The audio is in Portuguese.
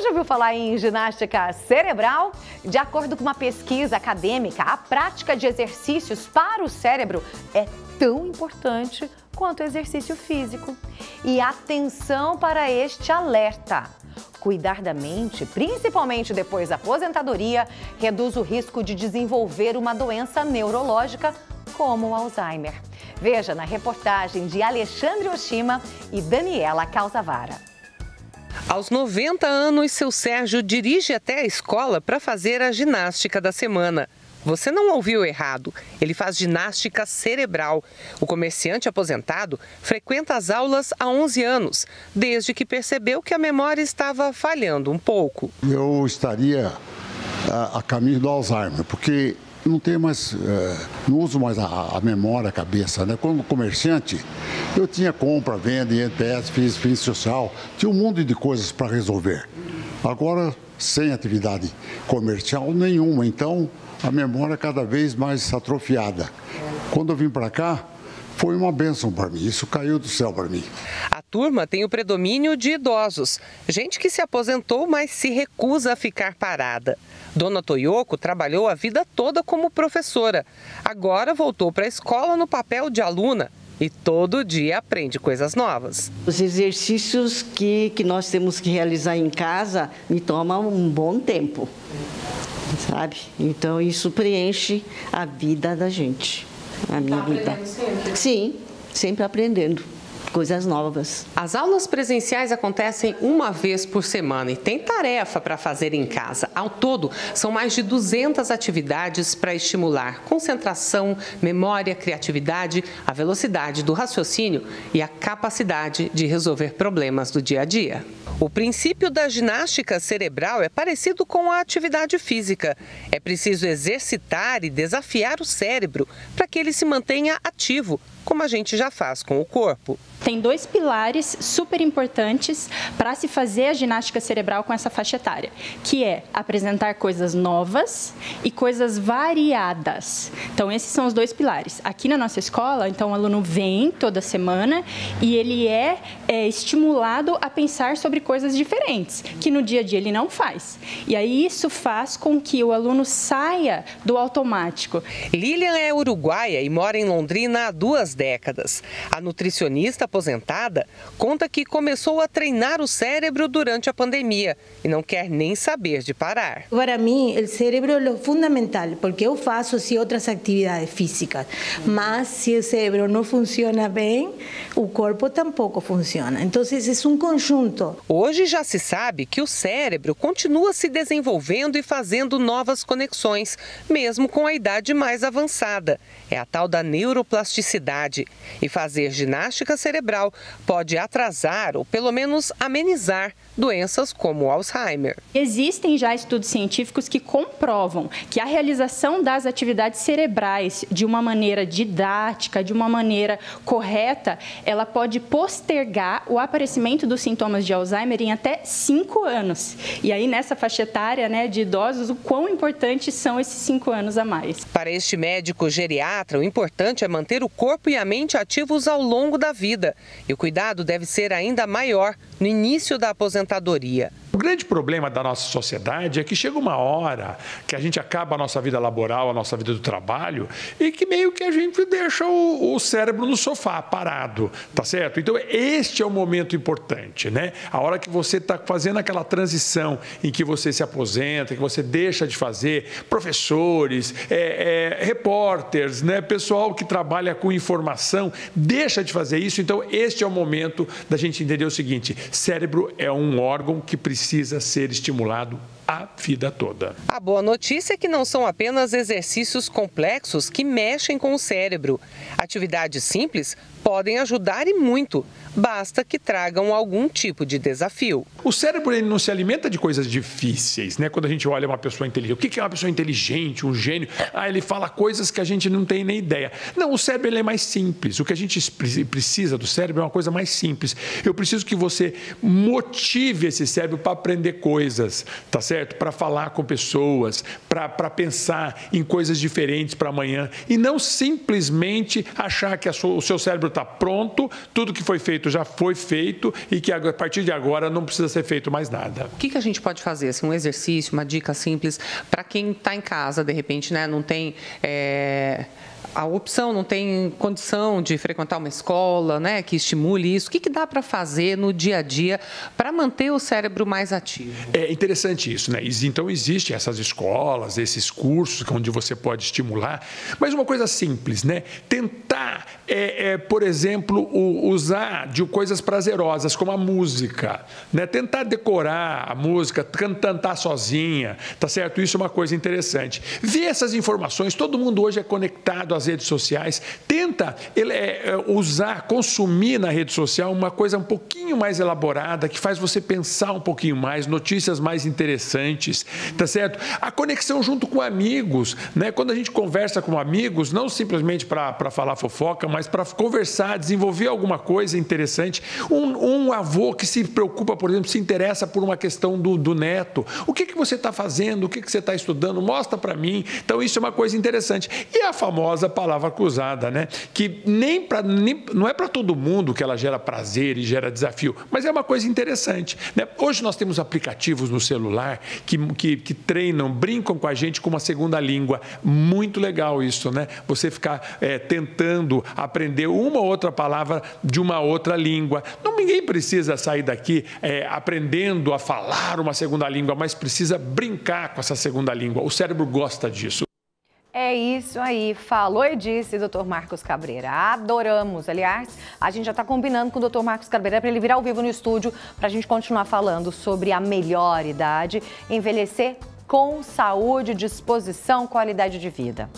já ouviu falar em ginástica cerebral? De acordo com uma pesquisa acadêmica, a prática de exercícios para o cérebro é tão importante quanto o exercício físico. E atenção para este alerta. Cuidar da mente, principalmente depois da aposentadoria, reduz o risco de desenvolver uma doença neurológica como o Alzheimer. Veja na reportagem de Alexandre Oshima e Daniela Calzavara. Aos 90 anos, seu Sérgio dirige até a escola para fazer a ginástica da semana. Você não ouviu errado, ele faz ginástica cerebral. O comerciante aposentado frequenta as aulas há 11 anos, desde que percebeu que a memória estava falhando um pouco. Eu estaria a caminho do Alzheimer, porque não tenho mais, não uso mais a memória, a cabeça, né? Como comerciante, eu tinha compra, venda, INPS, fiz social, tinha um mundo de coisas para resolver. Agora, sem atividade comercial nenhuma, então a memória é cada vez mais atrofiada. Quando eu vim para cá, foi uma bênção para mim, isso caiu do céu para mim. A turma tem o predomínio de idosos, gente que se aposentou, mas se recusa a ficar parada. Dona Toyoko trabalhou a vida toda como professora. Agora voltou para a escola no papel de aluna e todo dia aprende coisas novas. Os exercícios que nós temos que realizar em casa me tomam um bom tempo, sabe? Então isso preenche a vida da gente, a minha vida. Sempre? Sim, sempre aprendendo coisas novas. As aulas presenciais acontecem uma vez por semana e tem tarefa para fazer em casa. Ao todo, são mais de 200 atividades para estimular concentração, memória, criatividade, a velocidade do raciocínio e a capacidade de resolver problemas do dia a dia. O princípio da ginástica cerebral é parecido com a atividade física. É preciso exercitar e desafiar o cérebro para que ele se mantenha ativo, como a gente já faz com o corpo. Tem dois pilares super importantes para se fazer a ginástica cerebral com essa faixa etária, que é apresentar coisas novas e coisas variadas. Então, esses são os dois pilares. Aqui na nossa escola, então, o aluno vem toda semana e ele é estimulado a pensar sobre coisas diferentes, que no dia a dia ele não faz. E aí isso faz com que o aluno saia do automático. Lilian é uruguaia e mora em Londrina há 2 décadas. A nutricionista aposentada conta que começou a treinar o cérebro durante a pandemia e não quer nem saber de parar. Para mim, o cérebro é fundamental, porque eu faço outras atividades físicas, mas se o cérebro não funciona bem, o corpo tampouco funciona. Então, é um conjunto. Hoje já se sabe que o cérebro continua se desenvolvendo e fazendo novas conexões, mesmo com a idade mais avançada. É a tal da neuroplasticidade. E fazer ginástica cerebral pode atrasar ou pelo menos amenizar doenças como o Alzheimer. Existem já estudos científicos que comprovam que a realização das atividades cerebrais de uma maneira didática, de uma maneira correta, ela pode postergar o aparecimento dos sintomas de Alzheimer em até 5 anos. E aí, nessa faixa etária, né, de idosos, o quão importantes são esses 5 anos a mais. Para este médico geriatra, o importante é manter o corpo e a mente ativos ao longo da vida. E o cuidado deve ser ainda maior no início da aposentadoria. O grande problema da nossa sociedade é que chega uma hora que a gente acaba a nossa vida laboral, a nossa vida do trabalho, e que meio que a gente deixa o cérebro no sofá, parado, tá certo? Então, este é o momento importante, né? A hora que você está fazendo aquela transição em que você se aposenta, que você deixa de fazer, professores, repórteres, né? Pessoal que trabalha com informação, deixa de fazer isso. Então, este é o momento da gente entender o seguinte: cérebro é um órgão que precisa ser estimulado a vida toda. A boa notícia é que não são apenas exercícios complexos que mexem com o cérebro. Atividades simples podem ajudar e muito. Basta que tragam algum tipo de desafio. O cérebro ele não se alimenta de coisas difíceis, né? Quando a gente olha uma pessoa inteligente, o que é uma pessoa inteligente, um gênio? Ele fala coisas que a gente não tem nem ideia. Não, o cérebro ele é mais simples. O que a gente precisa do cérebro é uma coisa mais simples. Eu preciso que você motive esse cérebro para aprender coisas, tá certo? certo? Para falar com pessoas, para pensar em coisas diferentes para amanhã e não simplesmente achar que o seu cérebro está pronto, tudo que foi feito já foi feito e que a partir de agora não precisa ser feito mais nada. O que a gente pode fazer? Assim, um exercício, uma dica simples para quem está em casa, de repente, né, não tem a opção, não tem condição de frequentar uma escola, né, que estimule isso. O que dá para fazer no dia a dia para manter o cérebro mais ativo? É interessante isso, né? Então, existem essas escolas, esses cursos onde você pode estimular, mas uma coisa simples, né? Tentar, por exemplo, usar de coisas prazerosas, como a música, né? Tentar decorar a música, cantar sozinha, tá certo? Isso é uma coisa interessante. Ver essas informações, todo mundo hoje é conectado às redes sociais, tenta consumir na rede social uma coisa um pouquinho mais elaborada, que faz você pensar um pouquinho mais, notícias mais interessantes, tá certo? A conexão junto com amigos, né? Quando a gente conversa com amigos, não simplesmente para falar fofoca, mas para conversar, desenvolver alguma coisa interessante. Um avô que se preocupa, por exemplo, se interessa por uma questão do neto. O que você está fazendo? O que você está estudando? Mostra para mim. Então, isso é uma coisa interessante. E a famosa palavra cruzada, né? Que não é para todo mundo que ela gera prazer e gera desafio, mas é uma coisa interessante, né? Hoje nós temos aplicativos no celular que treinam, brincam com a gente com uma segunda língua. Muito legal isso, né? Você ficar tentando aprender uma ou outra palavra de uma outra língua. Ninguém precisa sair daqui aprendendo a falar uma segunda língua, mas precisa brincar com essa segunda língua. O cérebro gosta disso. É isso aí, falou e disse, Dr. Marcos Cabreira. Adoramos, aliás, a gente já está combinando com o Dr. Marcos Cabreira para ele vir ao vivo no estúdio para a gente continuar falando sobre a melhor idade, envelhecer com saúde, disposição, qualidade de vida.